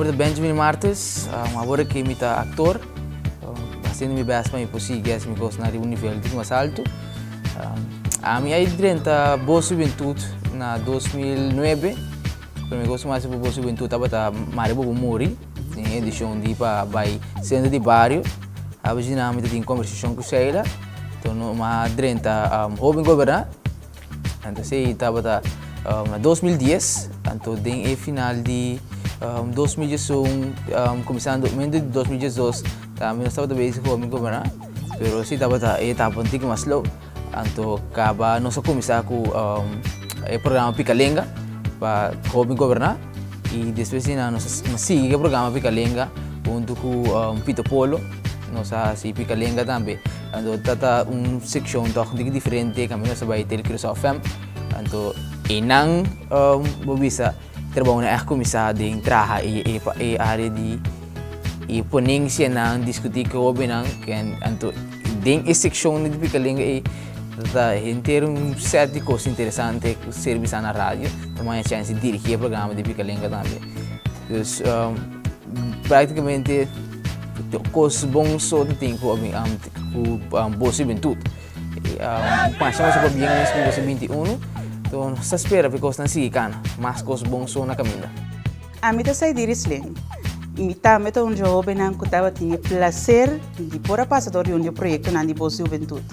nome é Benjamin Martes, agora que eu sou ator, bastante me bem para conseguir me gostar de um nível mais alto. A minha idade boa juventude na 2009, quando eu gosto mais de boa juventude, estava Maribo Mori, em edição de para centro de bairro, a gente na minha tem conversação com Sheila, então uma drenta jovem governar, então sei estava na 2010, então tem final de 2011, começando em 2012, também estava também jovem governar, pero sei estava etapa antiga mais slow. Então, acaba nós começar com o programa Picalenga para jovem governar e depois nós seguimos o programa Picalenga junto com Peter Polo, nós assim Picalenga também. Então, tata seção diferente que nós vai ter que resolver fam. Então, inang bisa trabalhar na começar de entrar e área de e ponência nang discutir com o benang que então dentro seção de Picalenga ter set de coisas interessantes que serviço na rádio, também a chance de dirigir o programa de Picalenga também. Então, praticamente, coisas bons só tem com boa juventude. Passamos para bem em 2021, então se espera que coisas não sigam, mas coisas bons só na caminho. A mim está dirigindo. Imitamos um jovem que estava tinha prazer de por passador de um projeto na boa juventude.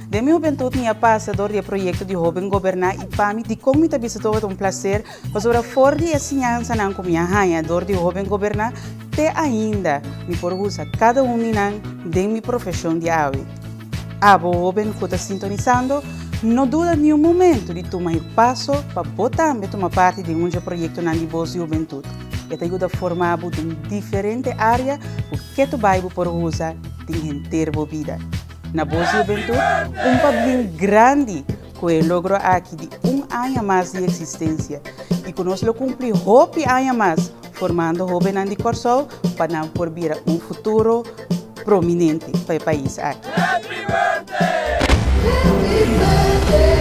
De minha juventude, minha passador de projeto de jovem governar e para mim, de como me visitou um prazer, mas sobre fora de ensinança não como minha ganhador de jovem governar, até ainda me força cada de minha profissão de ave. A jovem que está sintonizando, não dura nenhum momento de tomar o passo para botar também tomar parte de um projeto na boa juventude. E te ajuda a formar em diferentes áreas, porque tu vai por usa de inteira vida. Na boa juventude, papel grande que eu logro aqui de ano mais de existência. E que nós cumprimos 8 anos mais, formando jovens de Corsol para não vir um futuro prominente para o país aqui. Happy birthday! Happy birthday!